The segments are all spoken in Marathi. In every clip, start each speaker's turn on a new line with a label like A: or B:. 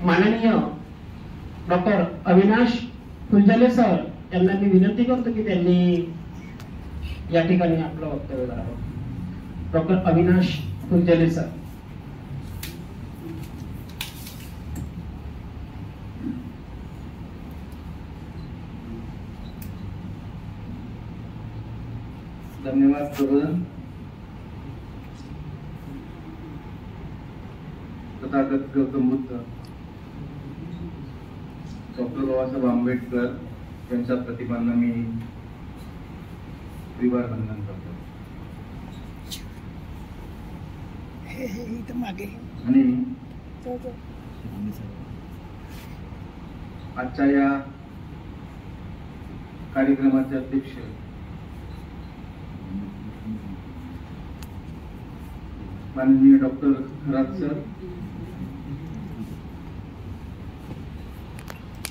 A: माननीय डॉक्टर अविनाश फुलझाले सर यांना मी विनंती करतो की त्यांनी या ठिकाणी आपलं वक्तव्य करावं. Doctor Avinash Phuljhale sir.
B: धन्यवाद प्रबोधन. तथागत गौतम बुद्ध डॉक्टर बाबासाहेब आंबेडकर यांच्या प्रतिमांना मी त्रिवार वंदन करतो. आणि आजच्या या कार्यक्रमाचे अध्यक्ष माननीय डॉक्टर खरात सर,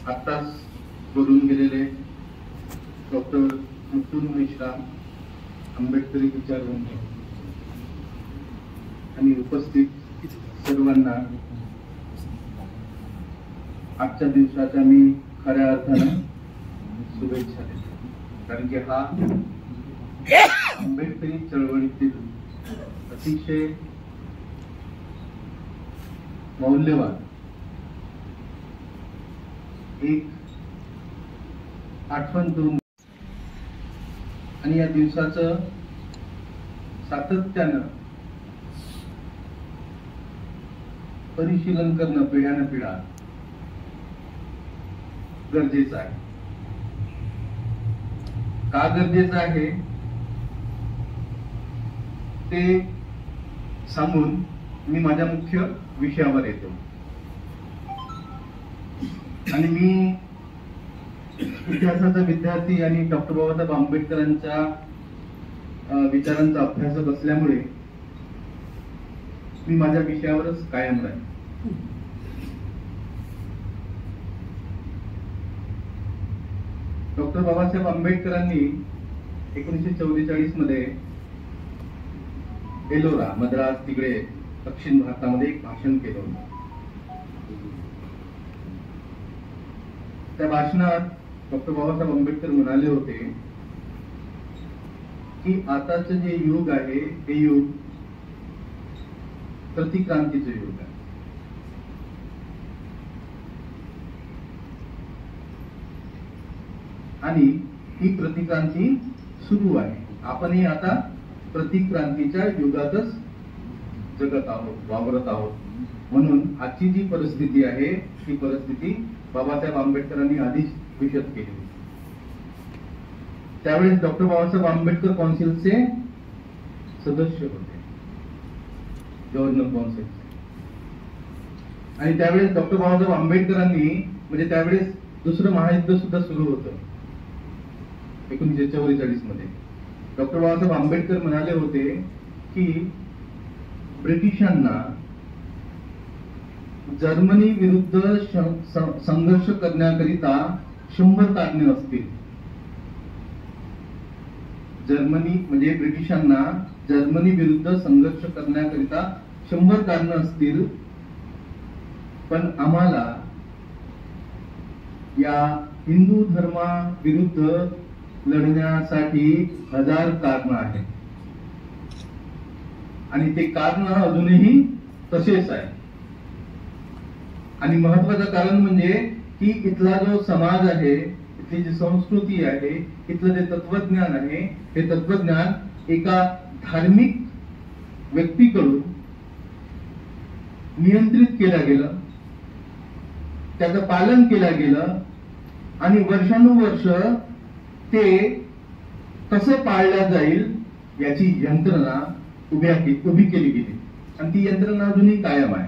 B: आत्ताच बोलून गेलेले डॉक्टर मुत्तुल मेश्राम, आंबेडकरी विचारवंत आणि उपस्थित सर्वांना आजच्या दिवसाच्या मी खऱ्या अर्थाने शुभेच्छा देतो. कारण की हा आंबेडकरी चळवळीतील अतिशय मौल्यवान एक आठवण करून आणि या दिवसाचं सातत्यानं परिशीलन करणं पिढ्यानं पिढा गरजेचं आहे. का गरजेचं आहे ते सांगून मी माझ्या मुख्य विषयावर येतो. आणि मी इतिहासाचा विद्यार्थी आणि डॉक्टर बाबासाहेब आंबेडकरांच्या विचारांचा अभ्यासक असल्यामुळे मी माझ्या विषयावरच कायम राहील. डॉक्टर बाबासाहेब आंबेडकरांनी 1944 मध्ये एलोरा, मद्रास, तिकडे दक्षिण भारतामध्ये एक भाषण केलं होतं. त्या भाषणात डॉक्टर बाबासाहेब आंबेडकर म्हणाले होते की आताचं जे युग आहे ते युग प्रतिक्रांतीचं युग आहे. आणि ही प्रतिक्रांती सुरू आहे. आपणही आता प्रतिक्रांतीच्या युगातच जगत आहोत, वावरत आहोत. म्हणून आजची जी परिस्थिती आहे ती परिस्थिती बाबासाहेब आंबेडकरांनी आधीच विशद केली. त्यावेळेस डॉक्टर बाबासाहेब आंबेडकर कौन्सिलचे सदस्य होते, गव्हर्नर कौन्सिल. आणि त्यावेळेस डॉक्टर बाबासाहेब आंबेडकरांनी म्हणजे त्यावेळेस दुसरं महायुद्ध सुद्धा सुरू होतं 1944 मध्ये. डॉक्टर बाबासाहेब आंबेडकर म्हणाले होते की ब्रिटिशांना जर्मनी विरुद्ध संघर्ष करण्याकरिता 100 कारणे असतील. जर्मनी म्हणजे ब्रिटिशांना जर्मनी विरुद्ध संघर्ष करण्याकरिता 100 कारणे असतील, पण आम्हाला या हिंदू धर्माविरुद्ध लढण्यासाठी 1000 कारण आहेत. आणि ते कारण अजूनही तसेच आहे. आणि महत्वाचं कारण म्हणजे की इथला जो समाज आहे, इथली जी संस्कृती आहे, इथलं जे तत्वज्ञान आहे, हे तत्वज्ञान एका धार्मिक व्यक्तीकडून नियंत्रित केलं गेलं, त्याचं पालन केलं गेलं आणि वर्षानुवर्ष ते कसं पाळलं जाईल याची यंत्रणा उभी केली गेली. आणि ती यंत्रणा अजूनही कायम आहे.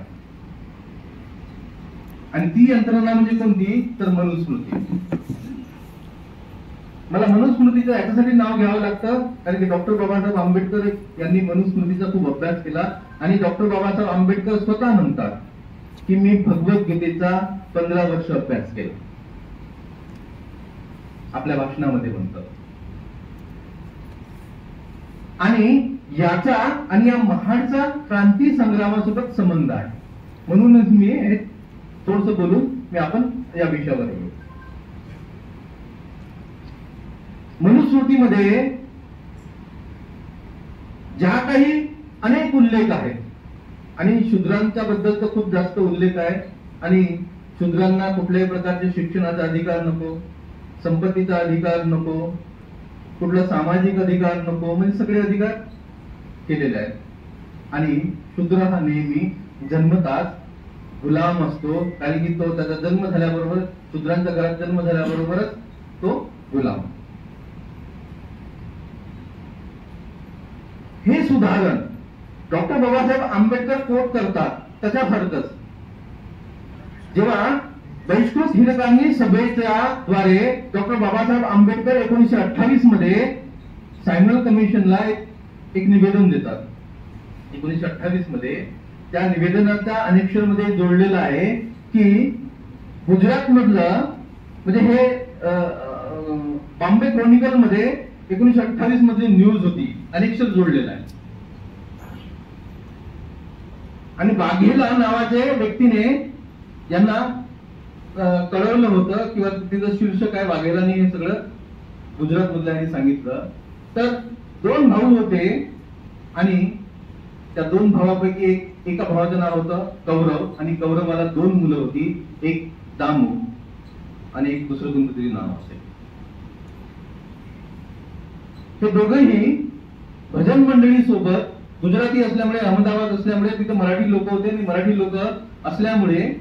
B: आणि ती यंत्रणा म्हणजे कोणती तर मनुस्मृती. मला मनुस्मृतीचं याच्यासाठी नाव घ्यावं लागतं कारण की डॉक्टर बाबासाहेब आंबेडकर यांनी मनुस्मृतीचा खूप अभ्यास केला. आणि डॉक्टर बाबासाहेब आंबेडकर स्वतः म्हणतात की मी भगवद्गीतेचा 15 वर्ष अभ्यास केला. आपल्या भाषणामध्ये म्हणतात. आणि याचा आणि या महाडचा क्रांती संग्रामासोबत संबंध आहे. म्हणूनच मी हे थोडस बोलून आपण या विषयावर येऊ. मनुस्मृतीमध्ये ज्या काही अनेक उल्लेख आहेत आणि शूद्रांच्या बद्दल तर खूप जास्त उल्लेख आहे आणि शूद्रांना कुठल्याही प्रकारचे शिक्षणाचा अधिकार नको, संपत्तीचा अधिकार नको, कुठला सामाजिक अधिकार नको, म्हणजे सगळे अधिकार केलेले आहेत. आणि शूद्र हा नेहमी जन्मताच गुलाम असतो, कारण की तो त्याचा जन्म झाल्याबरोबर, शूद्रांच्या घरात जन्म झाल्याबरोबरच तो गुलाम. हे सुधारण डॉक्टर बाबासाहेब आंबेडकर कोट करतात त्याच्यासारखंच जेव्हा बहिष्कृत हिरकांनी सभेच्या द्वारे डॉक्टर बाबासाहेब आंबेडकर 1928 मध्ये सायमन कमिशनला एक निवेदन देतात. 1928 मध्ये त्या निवेदनाच्या अनेक्षर मध्ये जोडलेलं आहे की गुजरात मधलं, म्हणजे हे बॉम्बे क्रॉनिकल मध्ये 1928 मध्ये न्यूज होती, अनेक्षर जोडलेलं आहे. आणि वाघेला नावाच्या व्यक्तीने यांना कळवलं होतं किंवा तिचं शीर्षक आहे वाघेलाने हे सगळं गुजरात मधल्यांनी सांगितलं. तर 2 भाऊ होते आणि त्या 2 भावापैकी एका भावाचं नाव होतं कौरव आणि कौरवाला 2 मुलं होती, एक दामू आणि एक दुसरं कोणतं तरी नाव असेल. हे दोघंही भजन मंडळी सोबत, गुजराती असल्यामुळे, अहमदाबाद असल्यामुळे तिथे मराठी लोक होते आणि मराठी लोक असल्यामुळे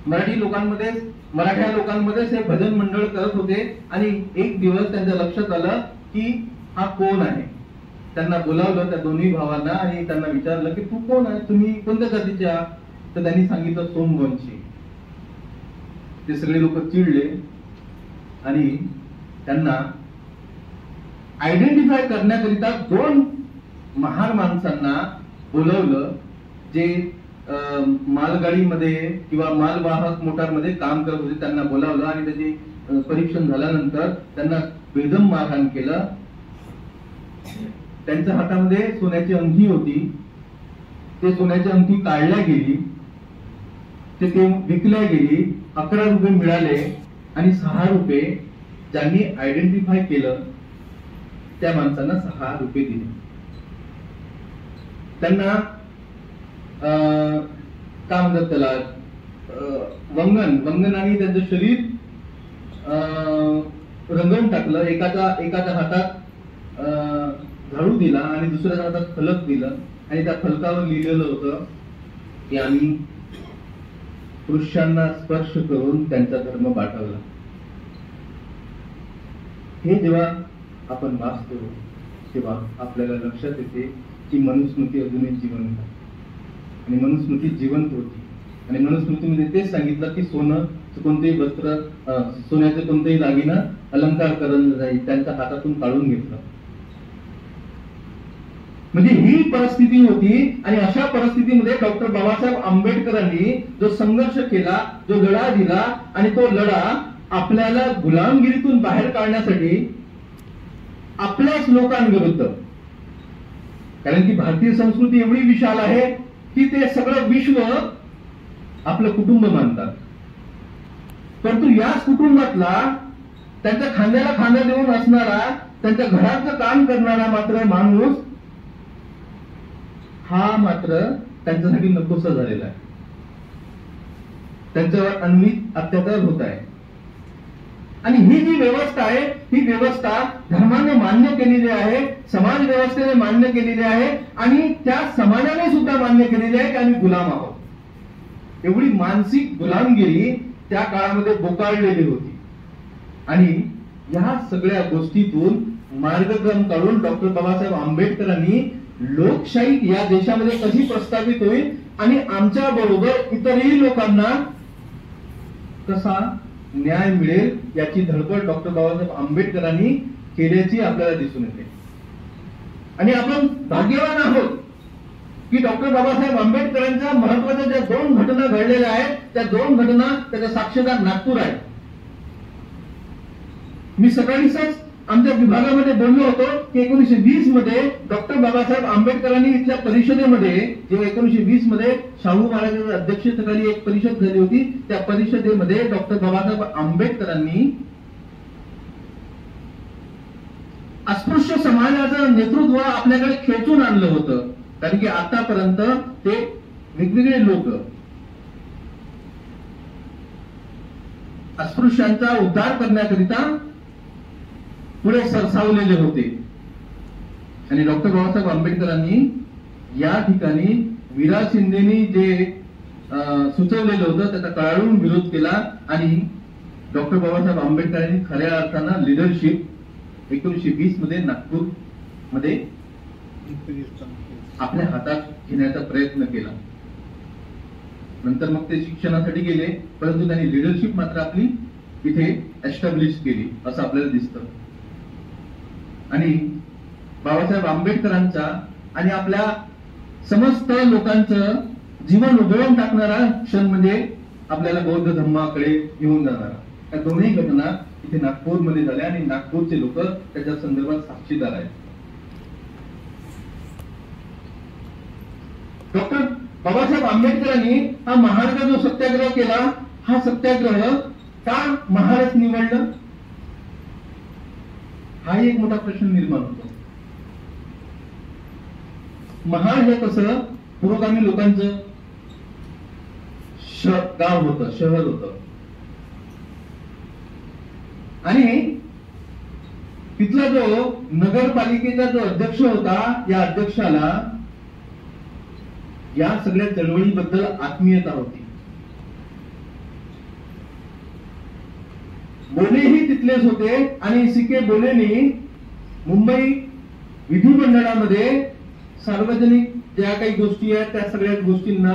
B: मराठी लोकांमध्ये, मराठ्या लोकांमध्येच हे भजन मंडळ करत होते. आणि एक दिवस त्यांच्या लक्षात आलं की हा कोण आहे. त्यांना बोलावलं त्या दोन्ही भावांना आणि त्यांना विचारलं की तू कोण आहे, तुम्ही कोणत्या जातीचे आहात. तर त्यांनी सांगितलं सोमवंशी. ते सगळे लोक चिडले आणि त्यांना आयडेंटिफाय करण्याकरिता 2 महार माणसांना बोलवलं, जे मालगाडीमध्ये किंवा मालवाहक मोटारमध्ये काम करत होते. त्यांना बोलावलं आणि त्याचे परीक्षण झाल्यानंतर त्यांना बेदम मारहाण केलं. त्यांच्या हातामध्ये सोन्याची अंगठी होती, ते सोन्याची अंगठी काढल्या गेली, ते विकल्या गेली. 11 रुपये मिळाले आणि 6 रुपये ज्यांनी आयडेंटिफाय केलं त्या माणसांना 6 रुपये दिले. त्यांना काय म्हणतात त्याला, वंगण आणि त्यांचं शरीर रंगवून टाकलं. एकाच्या हातात झाडू दिला आणि दुसऱ्या हातात फलक दिलं आणि त्या फलकावर लिहिलेलं होतं की आम्ही पुरुषांना स्पर्श करून त्यांचा धर्म बाटवला. हे जेव्हा आपण वाचतो तेव्हा आपल्याला लक्षात येते की मनुस्मृती अजूनही जिवंत आहे आणि मनुस्मृती जिवंत होती. आणि मनुस्मृतीमध्ये तेच सांगितलं की सोनं कोणतेही वस्त्र, सोन्याचे कोणतेही दागिना अलंकार करून जाईल, त्यांच्या हातातून काढून घेतलं. म्हणजे ही परिस्थिती होती. आणि अशा परिस्थितीमध्ये डॉक्टर बाबासाहेब आंबेडकरांनी जो संघर्ष केला, जो लढा दिला, आणि तो लढा आपल्याला गुलामगिरीतून बाहेर काढण्यासाठी आपल्याच लोकांविरुद्ध, कारण की भारतीय संस्कृती एवढी विशाल आहे की ते सगळं विश्व आपलं कुटुंब मानतात. परंतु याच कुटुंबातला त्यांच्या खांद्याला खांदा देऊन असणारा, त्यांच्या घराचं काम करणारा मात्र माणूस हा मात्र त्यांच्यासाठी नकोसा झालेला आहे. त्यांच्यावर अन्वित अत्याचार होत आहे. आणि ही जी व्यवस्था आहे, ही व्यवस्था धर्माने मान्य केलेली आहे, समाज व्यवस्थेने मान्य केलेली आहे आणि त्या समाजाने सुद्धा मान्य केलेली आहे की आम्ही गुलाम आहोत. एवढी मानसिक गुलामगिरी त्या काळामध्ये बोकाळलेली होती. आणि या सगळ्या गोष्टीतून मार्गक्रम काढून डॉक्टर बाबासाहेब आंबेडकरांनी लोकशाही या देशामध्ये कशी प्रस्थापित होईल आणि आमच्या बरोबर इतरही लोकांना कसा न्याय मिळेल याची धडपड डॉक्टर बाबासाहेब आंबेडकरांनी केल्याची आपल्याला दिसून येते. आणि आपण भाग्यवान आहोत की डॉक्टर बाबासाहेब आंबेडकरांच्या महत्वाच्या ज्या 2 घटना घडलेल्या आहेत, त्या 2 घटना त्याचा साक्षीदार नागपूर आहे. मी सकाळीच आमच्या विभागामध्ये बोललो होतो की 1920 मध्ये डॉक्टर बाबासाहेब आंबेडकरांनी इथल्या परिषदेमध्ये, जेव्हा 1920 मध्ये शाहू महाराजांच्या अध्यक्षतेखाली एक परिषद झाली होती, त्या परिषदेमध्ये डॉक्टर बाबासाहेब आंबेडकरांनी अस्पृश्य समाजाचं नेतृत्व आपल्याकडे खेचून आणलं होतं. कारण की आतापर्यंत ते वेगवेगळे लोक अस्पृश्यांचा उद्धार करण्याकरिता पुढे सरसावलेले होते. आणि डॉक्टर बाबासाहेब आंबेडकरांनी या ठिकाणी वीरा शिंदेनी जे सुचवलेलं होतं त्याचा कळाळून विरोध केला आणि डॉक्टर बाबासाहेब आंबेडकरांनी खऱ्या अर्थानं लिडरशिप 1920 मध्ये नागपूर मध्ये आपल्या हातात घेण्याचा प्रयत्न केला. नंतर मग ते शिक्षणासाठी गेले, परंतु त्यांनी लिडरशिप मात्र आपली इथे एस्टॅब्लिश केली असं आपल्याला दिसतं. आणि बाबासाहेब आंबेडकरांचा आणि आपल्या समस्त लोकांचं जीवन उधळून टाकणारा क्षण म्हणजे आपल्याला बौद्ध धर्माकडे घेऊन जाणारा. या दोन्ही घटना इथे नागपूरमध्ये झाल्या आणि नागपूरचे लोक त्याच्या संदर्भात साक्षीदार आहेत. डॉक्टर बाबासाहेब आंबेडकरांनी हा महाडचा जो सत्याग्रह केला, हा सत्याग्रह का महाडच निवडलं, हा एक मोठा प्रश्न निर्माण होतो. महाड हे कसं पुरोगामी लोकांचं गाव होतं, शहर होतं. आणि तिथला जो नगरपालिकेचा जो अध्यक्ष होता, या अध्यक्षाला या सगळ्या चळवळीबद्दल आत्मीयता होती. बोलेही तिथलेच होते आणि सी.के. बोलेनी मुंबई विधिमंडळामध्ये सार्वजनिक ज्या काही गोष्टी आहेत त्या सगळ्या गोष्टींना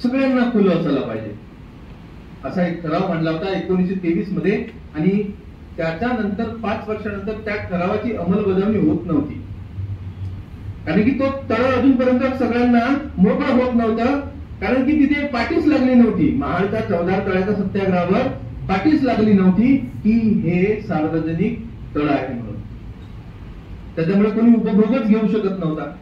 B: सगळ्यांना खुलं असायला पाहिजे असा एक ठराव मांडला होता 1923 मध्ये. आणि त्याच्यानंतर 5 वर्षानंतर त्या ठरावाची अंमलबजावणी होत नव्हती, कारण की तो तळ अजूनपर्यंत सगळ्यांना मोकळा होत नव्हता, कारण की तिथे पाठीच लागली नव्हती. महाडच्या 14 तळ्याच्या सत्याग्रहावर पाठीच लागली नव्हती की हे सार्वजनिक तळ आहे म्हणून. त्याच्यामुळे कोणी उपभोगच घेऊ शकत नव्हता.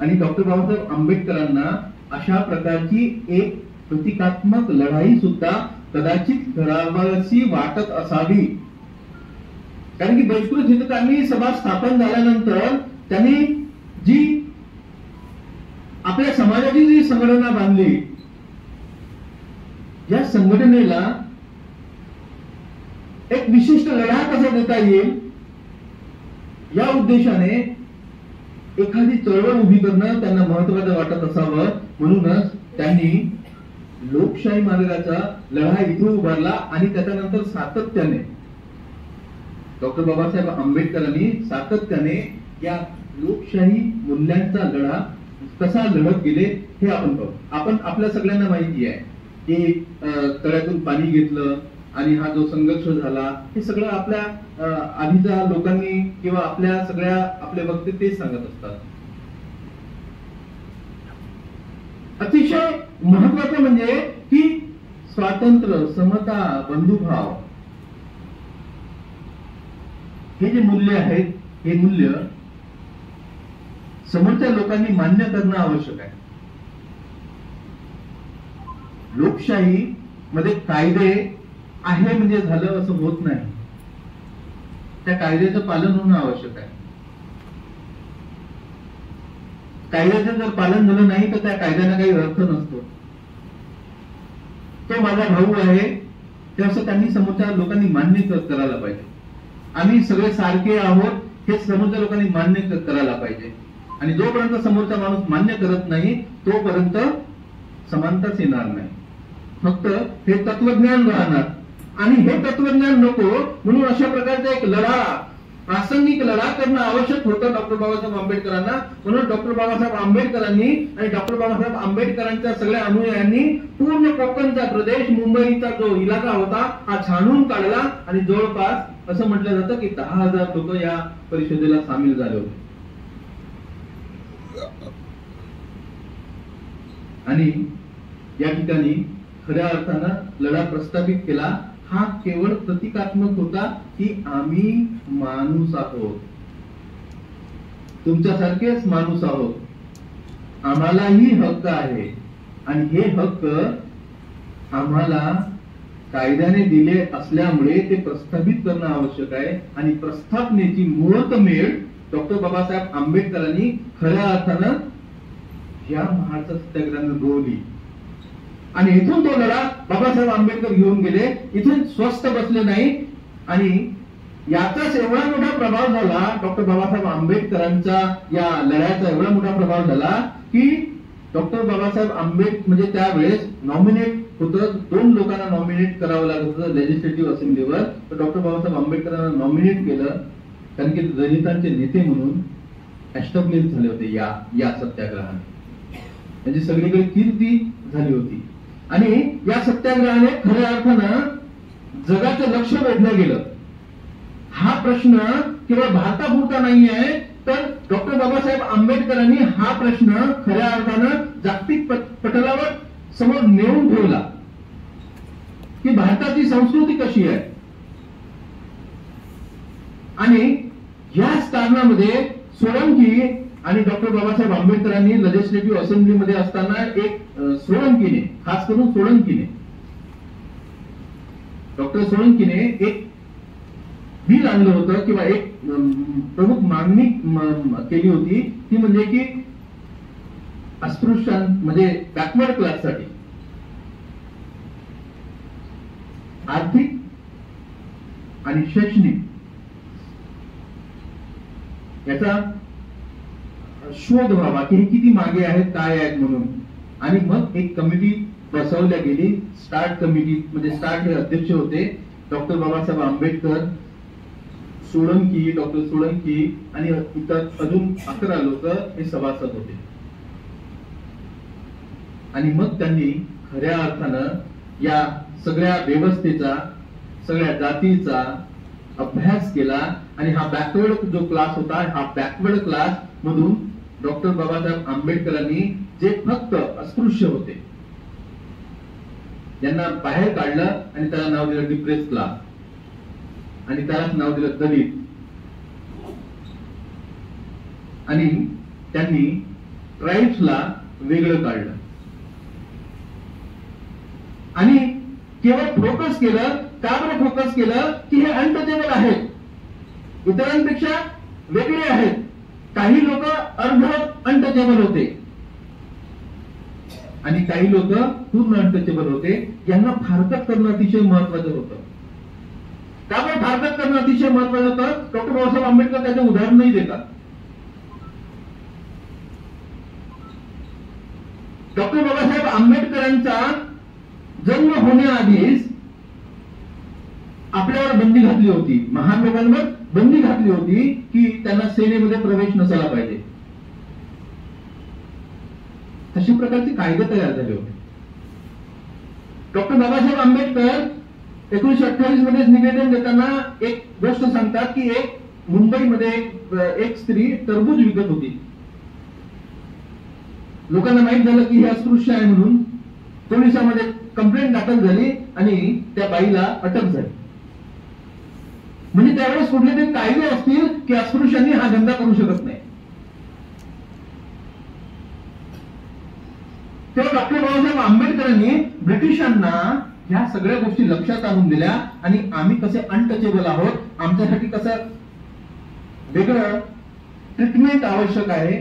B: आणि डॉक्टर बाबासाहेब आंबेडकरांना अशा प्रकारची एक प्रतिकात्मक लढाई सुद्धा कदाचित करावीशी वाटत असावी, कारण की बहिष्कृत हितकांनी सभा स्थापन झाल्यानंतर त्यांनी जी आपल्या समाजाची जी संघटना बांधली, या संघटनेला एक विशिष्ट लढा कसा देता येईल या उद्देशाने एखादी चळवळ उभी करणं त्यांना महत्वाचं वाटत असावं. म्हणूनच त्यांनी लोकशाही मार्गाचा लढा इथे उभारला आणि त्याच्यानंतर सातत्याने डॉक्टर बाबासाहेब आंबेडकरांनी सातत्याने या लोकशाही मूल्यांचा लढा कसा लढत गेले हे आपण पाहू. आपण आपल्या सगळ्यांना माहिती आहे की तळ्यातून पाणी घेतलं आणि हा जो संघर्ष झाला, हे सगळं आपल्या आधीच्या लोकांनी किंवा आपल्या सगळ्या आपले वक्ते तेच सांगत असतात. अतिशय महत्वाचं म्हणजे की स्वातंत्र्य, समता, बंधुभाव हे जे मूल्य आहेत, हे मूल्य समोरच्या लोकांनी मान्य करणं आवश्यक आहे. लोकशाही मध्ये कायदे आहे म्हणजे झालं असं होत नाही, त्या कायद्याचं पालन होणं आवश्यक आहे. कायद्याचं जर पालन झालं नाही तर त्या कायद्याला काही अर्थ नसतो. तो माझा भाऊ आहे ते असं त्यांनी समोरच्या लोकांनी मान्य करायला पाहिजे. आम्ही सगळे सारखे आहोत हे समोरच्या लोकांनी मान्य करायला पाहिजे. आणि जोपर्यंत समोरचा माणूस मान्य करत नाही तोपर्यंत समानताच येणार नाही. फक्त हे तत्वज्ञान राहणार आणि हे तत्वज्ञान नको म्हणून अशा प्रकारचा एक लढा, प्रासंगिक लढा करणं आवश्यक होतं डॉक्टर बाबासाहेब आंबेडकरांना. म्हणून डॉक्टर बाबासाहेब आंबेडकरांनी आणि डॉक्टर बाबासाहेब आंबेडकरांच्या सगळ्या अनुयायांनी पूर्ण कोकणचा प्रदेश, मुंबईचा जो इलाका होता हा छानून काढला आणि जवळपास असं म्हटलं जातं की 10,000 लोक या परिषदेला सामील झाले होते. आणि या ठिकाणी खऱ्या अर्थानं लढा प्रस्थापित केला. हा केवळ प्रतिकात्मक होता की आम्ही माणूस आहोत, तुमच्यासारखेच माणूस आहोत, आम्हालाही हक्क आहे आणि हे हक्क आम्हाला कायद्याने दिले असल्यामुळे ते प्रस्थापित करणं आवश्यक आहे आणि प्रस्थापनेची मुहूर्तमेढ डॉक्टर बाबासाहेब आंबेडकरांनी खऱ्या अर्थानं या महाराष्ट्र सत्याग्रहानं रोवली आणि इथून तो लढा बाबासाहेब आंबेडकर घेऊन गेले. इथून स्वस्थ बसले नाही आणि याचाच एवढा मोठा प्रभाव झाला, डॉक्टर बाबासाहेब आंबेडकरांचा या लढ्याचा एवढा मोठा प्रभाव झाला की डॉक्टर बाबासाहेब आंबेडकर म्हणजे त्यावेळेस नॉमिनेट होतं, 2 लोकांना नॉमिनेट करावं लागत होतं लेजिस्लेटिव्ह असेंब्लीवर. तर डॉक्टर बाबासाहेब आंबेडकरांना नॉमिनेट केलं कारण की दलितांचे नेते म्हणून एस्टॅब्लिश झाले होते या सत्याग्रहाने, म्हणजे सगळीकडे कीर्ती झाली होती आणि या सत्याग्रहाने खऱ्या अर्थानं जगाचं लक्ष वेधलं गेलं. हा प्रश्न केवळ भारतापुरता नाही आहे, तर डॉक्टर बाबासाहेब आंबेडकरांनी हा प्रश्न खऱ्या अर्थानं जागतिक पटलावर समोर नेऊन ठेवला की भारताची संस्कृती कशी आहे. आणि याच कारणामध्ये सोळंकी आणि डॉक्टर बाबासाहेब आंबेडकरांनी लेजिस्लेटिव्ह असेंब्लीमध्ये असताना एक सोळंकीने, खास करून सोळंकीने, डॉक्टर सोळंकीने एक बिल आणलं होतं किंवा एक प्रमुख मागणी केली होती, ती म्हणजे की अस्पृश्यां म्हणजे बॅकवर्ड क्लाससाठी आर्थिक आणि शैक्षणिक याचा शोध व्हावा की हे किती मागे आहेत, काय आहेत म्हणून. आणि मग एक कमिटी बसवल्या गेली, स्टार्ट कमिटी, म्हणजे स्टार्ट हे अध्यक्ष होते डॉक्टर बाबासाहेब आंबेडकर, सोळंकी, डॉक्टर सोळंकी आणि इतर अजून 11 लोक हे सभासद होते. आणि मग त्यांनी खऱ्या अर्थानं या सगळ्या व्यवस्थेचा, सगळ्या जातीचा अभ्यास केला आणि हा बॅकवर्ड जो क्लास होता, हा बॅकवर्ड क्लास मधून डॉक्टर बाबासाहेब आंबेडकरांनी जे फक्त अस्पृश्य होते यांना बाहेर काढलं आणि त्याला नाव दिलं डिप्रेस क्लास आणि त्यालाच नाव दिलं दलित. आणि त्यांनी ट्राईब्सला वेगळं काढलं आणि केवळ फोकस केलं. का बरं फोकस केलं की हे अनटचेबल आहेत, इतरांपेक्षा वेगळे आहेत. काही लोक अर्ध अनटचेबल होते आणि काही लोक पूर्ण अनटचेबल होते. यांना फारकत करणं अतिशय महत्वाचं होतं. त्यामुळे फारकत करणं अतिशय महत्वाचं होतं. डॉक्टर बाबासाहेब आंबेडकर त्याचे उदाहरणही देतात. डॉक्टर बाबासाहेब आंबेडकरांचा जन्म होण्याआधीच आपल्यावर बंदी घातली होती, महान लोकांवर बंदी घातली होती की त्यांना सेनेमध्ये प्रवेश नसायला पाहिजे. तशी प्रकारचे कायदे तयार झाले होते. डॉक्टर बाबासाहेब आंबेडकर 1928 मध्ये निवेदन देताना एक गोष्ट सांगतात की एक मुंबईमध्ये एक स्त्री टरबूज विकत होती. लोकांना माहित झालं की हे अस्पृश्य आहे म्हणून पोलिसांमध्ये कंप्लेंट दाखल झाली आणि त्या बाईला अटक झाली. म्हणजे त्यावेळेस कुठले तरी कायदे असतील की अस्पृश्यांनी हा धंदा करू शकत नाही. तेव्हा डॉक्टर बाबासाहेब आंबेडकरांनी ब्रिटिशांना ह्या सगळ्या गोष्टी लक्षात आणून दिल्या आणि आम्ही कसे अनटचेबल आहोत, आमच्यासाठी कसं वेगळं ट्रीटमेंट आवश्यक आहे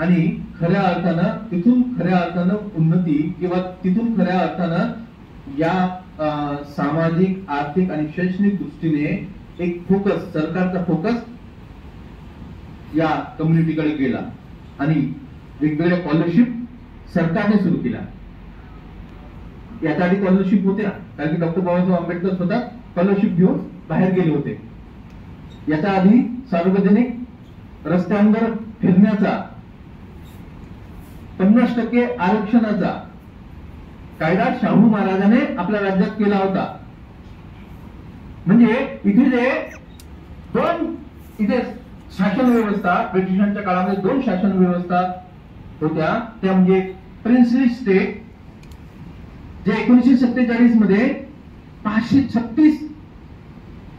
B: आणि खऱ्या अर्थानं तिथून खऱ्या अर्थानं उन्नती किंवा तिथून खऱ्या अर्थानं या सामाजिक, आर्थिक आणि शैक्षणिक दृष्टीने एक फोकस, सरकारचा फोकस या कम्युनिटीकडे गेला आणि वेगवेगळ्या स्कॉलरशिप सरकारने सुरू केल्या. याच्या आधी स्कॉलरशिप होत्या कारण की डॉक्टर बाबासाहेब आंबेडकर स्वतः स्कॉलरशिप घेऊन बाहेर गेले होते. याच्या आधी सार्वजनिक रस्त्यांवर फिरण्याचा, 50% आरक्षणाचा कायदा शाहू महाराजाने आपल्या राज्यात केला होता. म्हणजे इथे शासन व्यवस्था, ब्रिटिशांच्या काळामध्ये 2 शासन व्यवस्था होत्या. त्या म्हणजे प्रिन्सली स्टेट जे 1947 मध्ये 536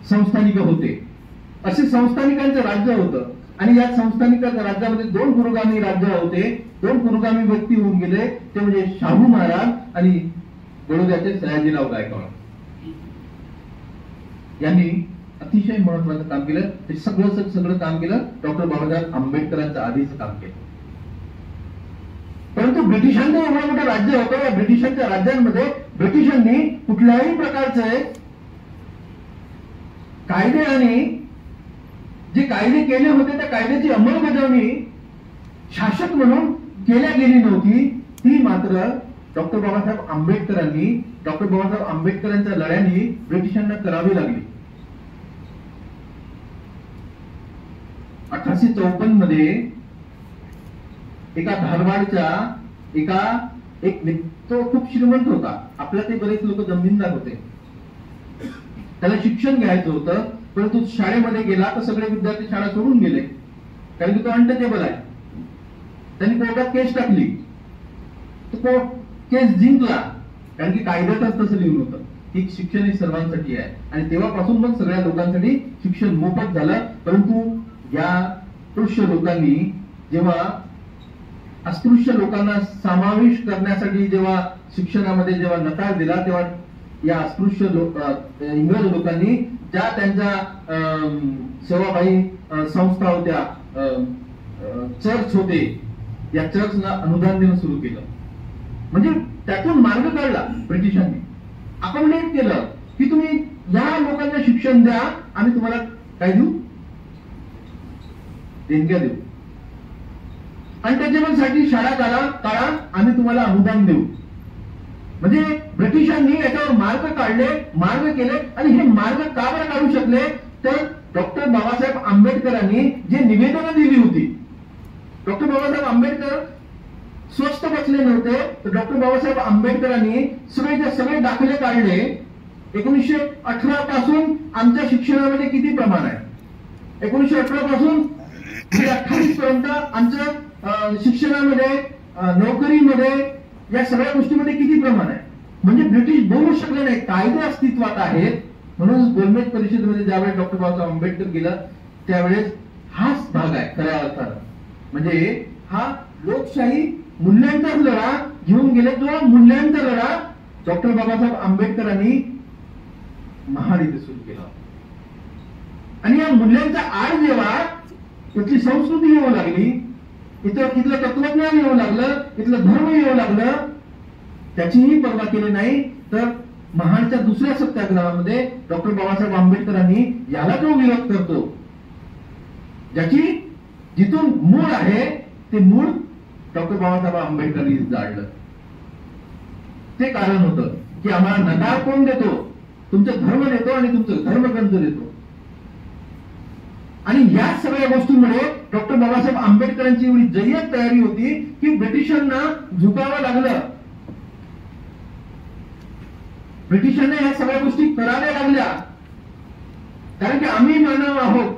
B: संस्थानिक होते. असे संस्थानिकांचं राज्य होतं. आणि या संस्थानिकांच्या राज्यामध्ये 2 पुरोगामी राज्य होते. 2 पुरोगामी व्यक्ती होऊन गेले, ते म्हणजे शाहू महाराज आणि बडोद्याचे सयाजीराव गायकवाड. यांनी अतिशय महत्वाचं काम केलं. ते सगळं काम केलं डॉक्टर बाबासाहेब आंबेडकरांचं आधीच काम केलं. परंतु ब्रिटिशांचं एवढं मोठं राज्य होतं. या ब्रिटिशांच्या राज्यांमध्ये ब्रिटिशांनी कुठल्याही प्रकारचे कायदे आणि जे कायदे केले होते त्या कायद्याची अंमलबजावणी शासक म्हणून केल्या गेली नव्हती. ती मात्र डॉक्टर बाबासाहेब आंबेडकरांच्या लढ्यांनी ब्रिटिशांना करावी लागली. 1854 मध्ये एका धारवाडच्या तो खूप श्रीमंत होता. आपल्या ते बरेच लोक जमीनदार होते. त्याला शिक्षण घ्यायचं होतं, परंतु शाळेमध्ये गेला तर सगळे विद्यार्थी शाळा सोडून गेले, कारण की तो अनटचेबल आहे. त्यांनी कोर्टात केस टाकली. तो कोर्ट केस जिंकला, कारण की कायद्यातच तसं लिहून होतं की शिक्षण हे सर्वांसाठी आहे. आणि तेव्हापासून मग सगळ्या लोकांसाठी शिक्षण मोफत झालं. परंतु या अस्पृश्य लोकांनी जेव्हा अस्पृश्य लोकांना समावेश करण्यासाठी जेव्हा शिक्षणामध्ये जेव्हा नकार दिला, तेव्हा या अस्पृश्य इंग्रज लोकांनी ज्या त्यांच्या सेवाभावी संस्था होत्या, चर्च होते, या चर्चला अनुदान देणं सुरू केलं. म्हणजे त्यातून मार्ग काढला ब्रिटिशांनी. अकोमोडेट केलं की तुम्ही या लोकांना शिक्षण द्या, आम्ही तुम्हाला काय देऊ, देणग्या देऊ. अनटचेबल साठी शाळा काढा, आम्ही तुम्हाला अनुदान देऊ. म्हणजे ब्रिटिशांनी याच्यावर मार्ग केले. आणि हे मार्ग का बरं काढू शकले, तर डॉक्टर बाबासाहेब आंबेडकरांनी जे निवेदनं दिली होती. डॉक्टर बाबासाहेब आंबेडकर स्वस्त बसले नव्हते, तर डॉक्टर बाबासाहेब आंबेडकरांनी सगळे दाखले काढले. 1918 पासून आमच्या शिक्षणामध्ये किती प्रमाण आहे, 1918 पासून 28 पर्यंत आमच्या शिक्षणामध्ये, नोकरीमध्ये, या सगळ्या गोष्टीमध्ये किती प्रमाण आहे. म्हणजे ब्रिटिश बोलू शकले नाही, कायदे अस्तित्वात आहेत. म्हणून गोलमेज परिषदेमध्ये ज्यावेळेस डॉक्टर बाबासाहेब आंबेडकर गेला, त्यावेळेस हाच भाग आहे खऱ्या अर्थानं. म्हणजे हा लोकशाही मूल्यांचा लढा घेऊन गेले. जो मूल्यांचा लढा डॉक्टर बाबासाहेब आंबेडकरांनी महाड इथे सुरू केला. आणि या मूल्यांचा आड जेव्हा इथली संस्कृती येऊ लागली, इथलं तत्वज्ञान येऊ लागलं, इथलं धर्म येऊ लागलं, त्याचीही पर्वा केली नाही. तर महाडच्या दुसऱ्या सत्याग्रहामध्ये डॉक्टर बाबासाहेब आंबेडकरांनी याला जो विरोध करतो, ज्याची जिथून मूळ आहे ते मूळ डॉक्टर बाबासाहेब आंबेडकरांनी जाळलं. ते कारण होतं की आम्हाला नकार कोण देतो, तुमचं धर्म देतो आणि तुमचं धर्मग्रंथ देतो. आणि या सगळ्या गोष्टींमुळे डॉक्टर बाबासाहेब आंबेडकरांची एवढी जय्यत तयारी होती की ब्रिटिशांना झुकावं लागलं. ब्रिटिशांना या सगळ्या गोष्टी कराव्या लागल्या, कारण की आम्ही मानव आहोत,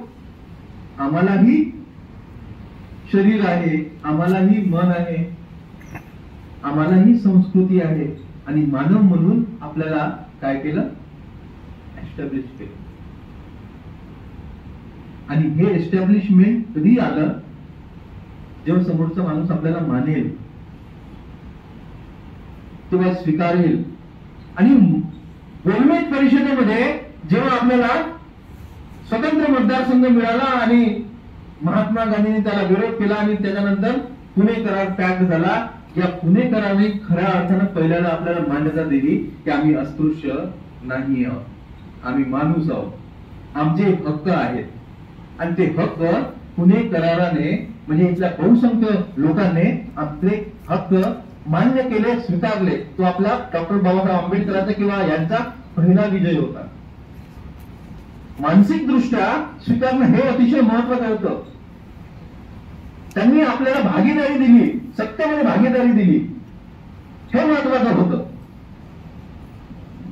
B: आम्हालाही शरीर आहे, आम्हालाही मन आहे, आम्हालाही संस्कृती आहे. आणि मानव म्हणून आपल्याला काय केलं, एस्टॅब्लिश केलं. आणि हे एस्टॅब्लिशमेंट कधी आलं, जेव्हा समोरचा माणूस आपल्याला मानेल, तेव्हा स्वीकारेल. आणि गोलमेज परिषदेमध्ये जेव्हा आपल्याला स्वतंत्र मतदारसंघ मिळाला आणि महात्मा गांधींनी त्याला विरोध केला आणि त्याच्यानंतर पुणे करार पॅक्ट झाला, या पुणे कराराने खऱ्या अर्थानं पहिल्यांदा आपल्याला मान्यता दिली की आम्ही अस्पृश्य नाही आहोत, आम्ही माणूस आहोत, आमचे हक्क आहेत. आणि ते हक्क पुणे कराराने, म्हणजे इथल्या बहुसंख्य लोकांनी आपले हक्क मान्य केले, स्वीकारले. तो आपला डॉक्टर बाबासाहेब आंबेडकरांचा किंवा यांचा पहिला विजय होता. मानसिक दृष्ट्या स्वीकारणं हे अतिशय महत्वाचं होतं. त्यांनी आपल्याला भागीदारी दिली, सत्तेमध्ये भागीदारी दिली, हे महत्वाचं होतं.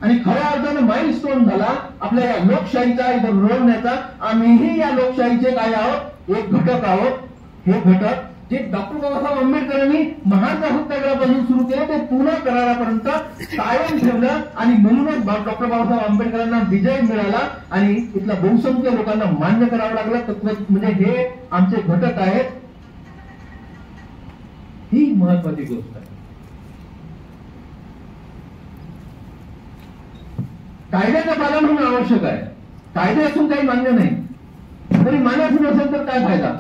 B: आणि खऱ्या अर्थानं माइलस्टोन झाला आपल्या या लोकशाहीचा इथं रुळवण्याचा. आम्हीही या लोकशाहीचे काय आहोत, एक घटक आहोत. हे घटक जे डॉक्टर बाबासाहेब आंबेडकरांनी महात्मा सत्याग्रहापासून सुरू केलं ते पुन्हा करारापर्यंत कायम ठेवलं आणि म्हणूनच डॉक्टर बाबासाहेब आंबेडकरांना विजय मिळाला आणि इथल्या बहुसंख्य लोकांना मान्य करावं लागलं. तत्व म्हणजे हे आमचे घटक आहेत. ही महत्वाची गोष्ट आहे. कायद्याचं पालन होणं आवश्यक आहे. कायदे असून काही मान्य नाही, तरी मान्य नसेल तर काय फायदा.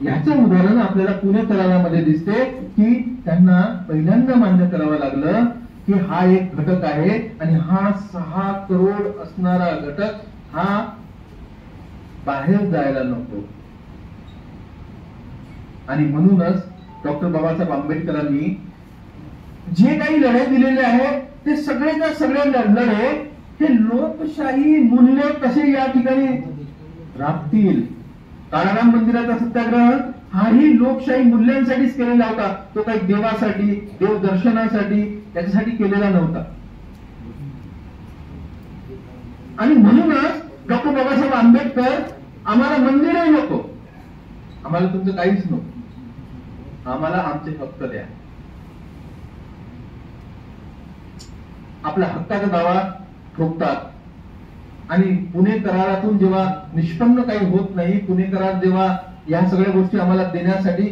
B: याचं उदाहरण आपल्याला पुणे करारामध्ये दिसते की त्यांना पहिल्यांदा मान्य करावं लागलं की हा एक घटक आहे आणि हा 6 करोड असणारा घटक हा बाहेर जायला नको. आणि म्हणूनच डॉक्टर बाबासाहेब आंबेडकरांनी जे काही लढे दिलेले आहेत ते सगळेच्या सगळे लढे हे लोकशाही मूल्य कसे या ठिकाणी राबतील. काळाराम मंदिराचा सत्याग्रह हाही लोकशाही मूल्यांसाठीच केलेला होता. तो काही देवासाठी, देव दर्शनासाठी त्याच्यासाठी केलेला नव्हता. आणि म्हणूनच डॉक्टर बाबासाहेब आंबेडकर आम्हाला मंदिरही नको, आम्हाला तुमचं काहीच नको, आम्हाला आमचे हक्क द्या. आपल्या हक्काचा दावा ठोकतात आणि पुणे करारातून जेव्हा निष्पन्न काही होत नाही, पुणे करार जेव्हा या सगळ्या गोष्टी आम्हाला देण्यासाठी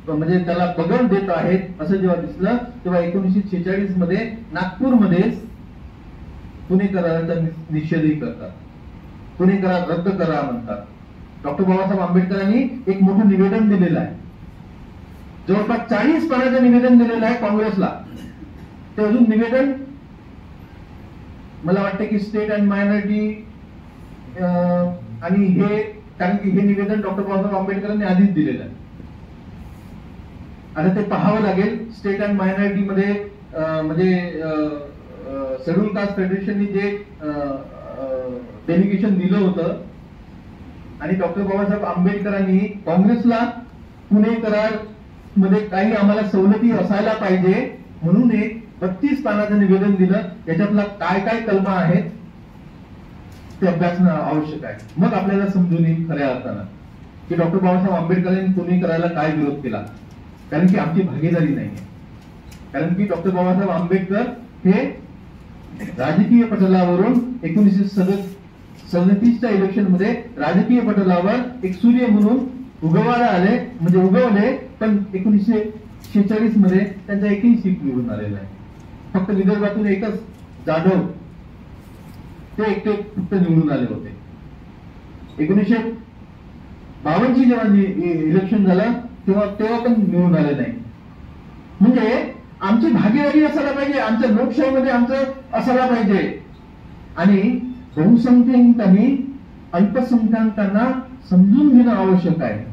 B: म्हणजे त्याला बगल देत आहेत असं जेव्हा दिसलं तेव्हा 1946 मध्ये नागपूरमध्ये पुणे कराराचा निषेधही करतात. पुणे करार रद्द करा म्हणतात. डॉक्टर बाबासाहेब आंबेडकरांनी एक मोठं निवेदन दिलेलं आहे. जवळपास 40 पानाचं निवेदन दिलेलं आहे काँग्रेसला. ते अजून निवेदन मला वाटतं की स्टेट अँड मायनॉरिटी आणि हे कारण की हे निवेदन डॉक्टर बाबासाहेब आंबेडकरांनी आधीच दिलेलं आहे. आता ते पाहावं लागेल. स्टेट अँड मायनॉरिटी मध्ये म्हणजे शेड्यूल कास्ट फेडरेशननी जे डेलिगेशन दिलं होतं आणि डॉक्टर बाबासाहेब आंबेडकरांनी काँग्रेसला पुणे करार मध्ये काही आम्हाला सवलती असायला पाहिजे म्हणून एक 32 पानाचं निवेदन दिलं. याच्यातला काय काय कलमा आहेत ते अभ्यासणं आवश्यक आहे. मग आपल्याला समजून येईल खऱ्या अर्थानं की डॉक्टर बाबासाहेब आंबेडकरांनी पुणे करायला काय विरोध केला. कारण की आमची भागीदारी नाहीये. कारण की डॉक्टर बाबासाहेब आंबेडकर हे राजकीय पटलावरून 1937च्या इलेक्शन मध्ये राजकीय पटलावर एक सूर्य म्हणून उगवायला आले, म्हणजे उगवले, पण 1946 मध्ये त्यांचा एकही सीट निवडून आलेला आहे. फक्त विदर्भातून एकच जाधव ते एकटे फक्त निवडून आले होते. 1952 जेव्हा इलेक्शन झालं तेव्हा पण निवडून आले नाही. म्हणजे आमची भागीदारी असायला पाहिजे, आमच्या लोकशाहीमध्ये आमचं असायला पाहिजे. आणि बहुसंख्याकांनी अल्पसंख्याकांना समजून घेणं आवश्यक आहे.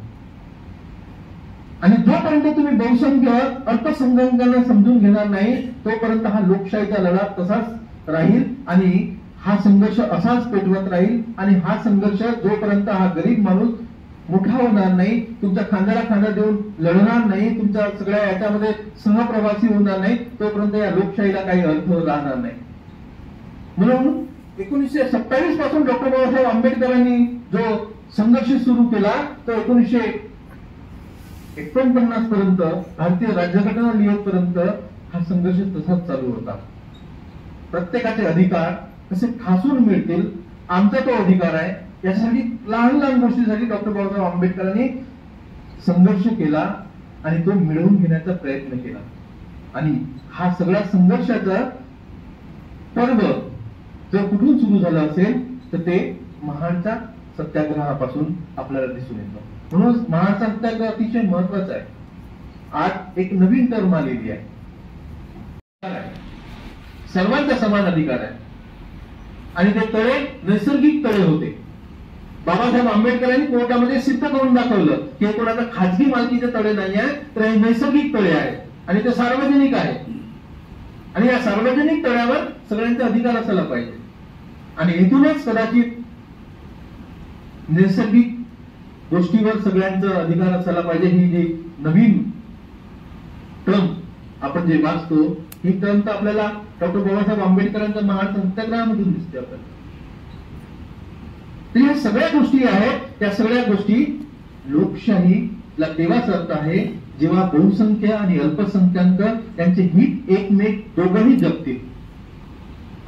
B: आणि जोपर्यंत तुम्ही बहुसंख्य अल्पसंख्याकांना समजून घेणार नाही तोपर्यंत हा लोकशाहीचा लढा तसाच राहील आणि हा संघर्ष असाच पेटवत राहील. आणि हा संघर्ष जोपर्यंत हा गरीब माणूस मोठा होणार नाही, तुमच्या खांद्याला खांदा देऊन लढणार नाही, तुमच्या सगळ्या याच्यामध्ये सहप्रवासी होणार नाही, तोपर्यंत या लोकशाहीला काही अर्थ राहणार नाही. म्हणून 1927 पासून डॉक्टर बाबासाहेब आंबेडकरांनी जो संघर्ष सुरू केला तो 1949 पर्यंत भारतीय राज्यघटना लिहितपर्यंत हा संघर्ष तसाच चालू होता. प्रत्येकाचे अधिकार कसे ठासून मिळतील, आमचा तो अधिकार आहे, यासाठी लहान लहान गोष्टीसाठी डॉक्टर बाबासाहेब आंबेडकरांनी संघर्ष केला आणि तो मिळवून घेण्याचा प्रयत्न केला. आणि हा सगळा संघर्षाचा पर्व जर कुठून सुरू झालं असेल तर ते महाडच्या सत्याग्रहापासून आपल्याला दिसून येतं. म्हणून महाडचा सत्याग्रह अतिशय महत्वाचा आहे. आज एक नवीन टर्म आलेली आहे, सर्वांचा समान अधिकार आहे. आणि ते तळे नैसर्गिक तळे होते. बाबासाहेब आंबेडकरांनी कोर्टामध्ये सिद्ध करून दाखवलं की हे कोणाचा खाजगी मालकीचे तळे नाही आहे, तर हे नैसर्गिक तळे आहेत आणि ते सार्वजनिक आहे. आणि या सार्वजनिक तळ्यावर सगळ्यांचा अधिकार असायला पाहिजे. आणि इथूनच कदाचित नैसर्गिक गोष्टीवर सगळ्यांचा अधिकार असायला पाहिजे ही जी नवीन टर्म आपण जे वाचतो ही टर्म तर आपल्याला डॉक्टर बाबासाहेब आंबेडकरांच्या महाड सत्याग्रहामधून दिसते आपल्याला. तर या सगळ्या गोष्टी आहेत, त्या सगळ्या गोष्टी लोकशाही ला तेव्हाच अर्थ आहे जेव्हा बहुसंख्य आणि अल्पसंख्याक यांचे हित एकमेक दोघंही जपतील.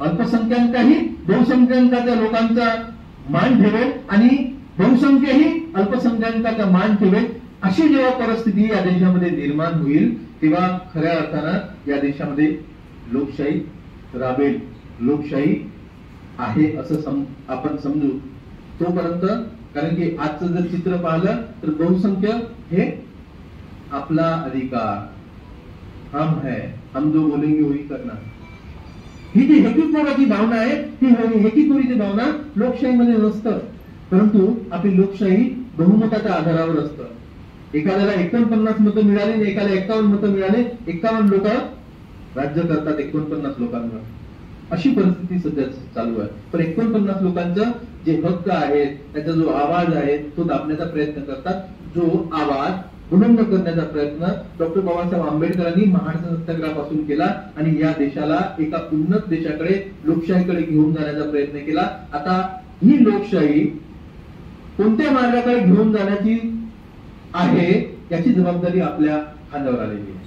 B: अल्पसंख्याकही बहुसंख्याकाच्या लोकांचा मान ठेवेल आणि बहुसंख्यही अल्पसंख्याकाचा मान ठेवेल. अशी जेव्हा परिस्थिती या देशामध्ये निर्माण होईल तेव्हा खऱ्या अर्थानं या देशामध्ये लोकशाही राबेल, लोकशाही आहे असं आपण समजू. तोपर्यंत, कारण की आजचं जर चित्र पाहिलं तर बहुसंख्य हे आपला अधिकार, हम है, हम जो बोलेंगे वही करना, ही जी हेकीखोराची भावना आहे, ही हेकीखोरीची भावना लोकशाहीमध्ये नसतं. परंतु आपली लोकशाही बहुमताच्या आधारावर असतं. एखाद्याला 49 मतं मिळाले आणि एकाला 51 मतं मिळाले, 51 लोक राज्य करतात 49 लोकांवर. अशी परिस्थिती सध्या चालू आहे. पण 49 लोकांचं जे हक्क आहेत, त्याचा जो आवाज आहे तो दाबण्याचा प्रयत्न करतात. जो आवाज बुलंद करण्याचा प्रयत्न डॉक्टर बाबासाहेब आंबेडकरांनी महाराष्ट्र सत्याग्रहापासून केला आणि या देशाला एका उन्नत देशाकडे, लोकशाहीकडे घेऊन जाण्याचा प्रयत्न केला. आता ही लोकशाही कोणत्या मार्गाकडे घेऊन जाण्याची आहे याची जबाबदारी आपल्या खांद्यावर आलेली आहे.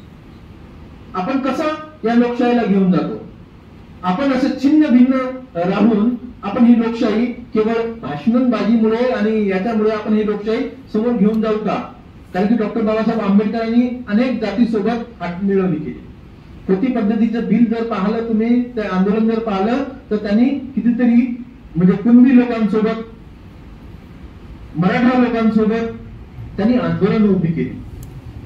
B: आपण कसं या लोकशाहीला घेऊन जातो? आपण असं छिन्न भिन्न राहून आपण ही लोकशाही केवळ भाषणबाजीमुळे आणि याच्यामुळे आपण ही लोकशाही समोर घेऊन जाऊ का? कारण की डॉक्टर बाबासाहेब आंबेडकरांनी अनेक जातीसोबत हातमिळवणी केली. कोटी पद्धतीचं बिल जर पाहिलं तुम्ही, ते आंदोलन जर पाहिलं तर त्यांनी कितीतरी म्हणजे कुणबी लोकांसोबत, मराठा लोकांसोबत त्यांनी आंदोलन उभी केली.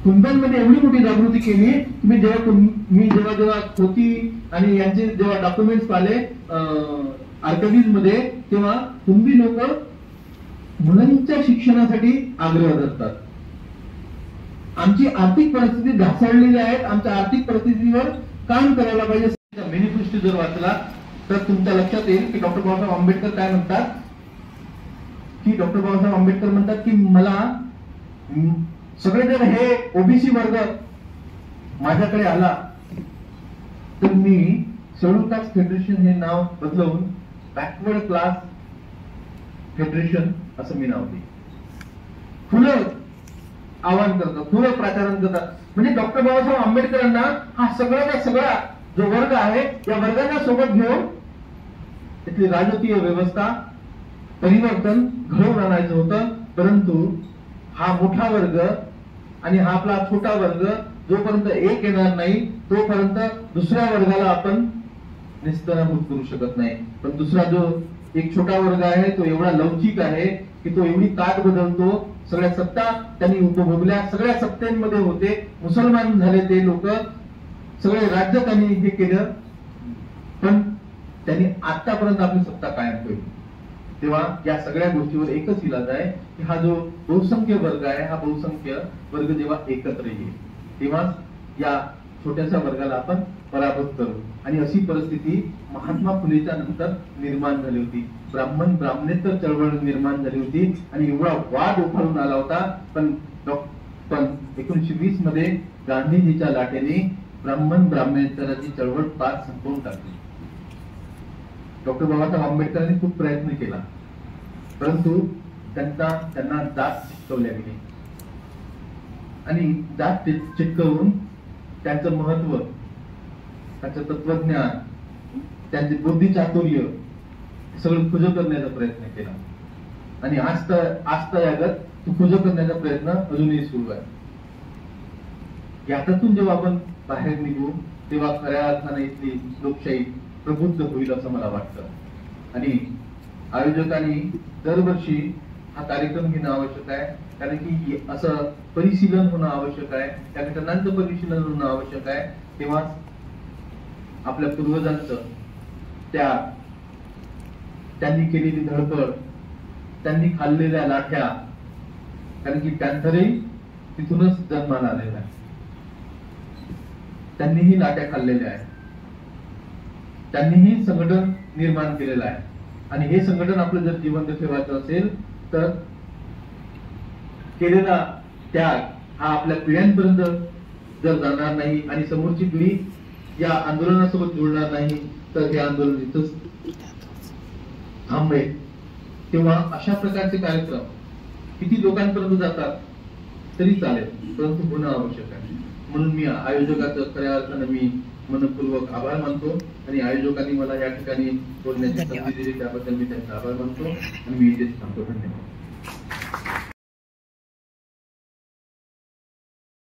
B: कुणब्यांमध्ये एवढी मोठी जागृती केली. मी जेव्हा खोती आणि यांचे जेव्हा डॉक्युमेंट्स पाहिले आर्काइव्ह मध्ये, तेव्हा कुणबी लोक मुलांच्या शिक्षणासाठी आग्रह धरतात. आमची आर्थिक परिस्थिती ढासळलेली आहे, आमच्या आर्थिक परिस्थितीवर काम करायला पाहिजे. मॅनिफेस्टो जर वाचला तर तुमच्या लक्षात येईल की डॉक्टर बाबासाहेब आंबेडकर काय म्हणतात, की डॉक्टर बाबासाहेब आंबेडकर म्हणतात की मला सगळे जर हे ओबीसी वर्ग माझ्याकडे आला तर मी शेड्यूल कास्ट फेडरेशन हे नाव बदलवून बॅकवर्ड क्लास फेडरेशन असं मी नाव देईन. खुलं आवाहन करतात, खुलं प्रचारण करतात. म्हणजे डॉक्टर बाबासाहेब आंबेडकरांना हा सगळ्याचा सगळा जो वर्ग आहे या वर्गांना सोबत घेऊन इथली राजकीय व्यवस्था परिवर्तन घडवून आणायचं होतं. परंतु हा मोठा वर्ग आणि हा आपला छोटा वर्ग जोपर्यंत एक येणार नाही तोपर्यंत दुसऱ्या वर्गाला आपण निस्तराभूत करू शकत नाही. पण दुसरा जो एक छोटा वर्ग आहे तो एवढा लवचिक आहे की तो एवढी ताट बदलतो. सगळ्या सत्ता त्यांनी उपभोगल्या, सगळ्या सत्तेमध्ये होते, मुसलमान झाले ते लोक, सगळे राज्य त्यांनी हे केलं. पण त्यांनी आतापर्यंत आपली सत्ता कायम ठेवली. तेव्हा या सगळ्या गोष्टीवर एकच इलाज आहे की हा जो बहुसंख्य वर्ग आहे, हा बहुसंख्य वर्ग जेव्हा एकत्र येईल तेव्हा या छोट्याशा वर्गाला आपण पराभूत करू. आणि अशी परिस्थिती महात्मा फुलेच्या नंतर निर्माण झाली होती. ब्राह्मणेतर चळवळ निर्माण झाली होती आणि एवढा वाद उफाळून आला होता. पण 1920 मध्ये गांधीजीच्या लाटेने ब्राह्मणेतराची चळवळ पार संपवून टाकली. डॉक्टर बाबासाहेब आंबेडकरांनी खूप प्रयत्न केला परंतु त्यांना जात चिटकवल्या गेली आणि जात चिटकवून त्यांचं महत्व, त्यांचं तत्वज्ञान, त्यांचे बुद्धी चातुर्य सगळं खुज करण्याचा प्रयत्न केला. आणि आज जगात खुज करण्याचा प्रयत्न अजूनही सुरू आहे. यातून जेव्हा आपण बाहेर निघू तेव्हा खऱ्या अर्थाने इथली लोकशाही प्रबुद्ध होईल असं मला वाटतं. आणि आयोजकांनी दरवर्षी हा कार्यक्रम घेणं आवश्यक आहे. कारण की असं परिशीलन होणं आवश्यक आहे, त्या घटनांचं परिशीलन होणं आवश्यक आहे. तेव्हा आपल्या पूर्वजांचं त्यांनी केलेली धडपड, त्यांनी खाल्लेल्या लाठ्या, कारण की पॅन्थरही तिथूनच जन्माला आलेला आहे. त्यांनीही लाट्या खाल्लेल्या आहेत, त्यांनीही संघटन निर्माण केलेलं आहे. आणि हे संघटन आपलं जर जिवंत ठेवायचं असेल तर केलेला त्याग हा आपल्या पिढ्यांपर्यंत जर जाणार नाही आणि समोरची पिढी या आंदोलनासोबत जुळणार नाही तर हे आंदोलन इथंच थांबेल. तेव्हा अशा प्रकारचे कार्यक्रम किती लोकांपर्यंत जातात तरी चालेल, परंतु होणं आवश्यक आहे. म्हणून मी आयोजकाचं खऱ्या अर्थानं मी मनपूर्वक आभार मानतो आणि आयोजकांनी मला या ठिकाणी बोलण्याची संधी दिली त्याबद्दल मी त्यांचा आभार मानतो आणि मी इथेच थांबतो. धन्यवाद.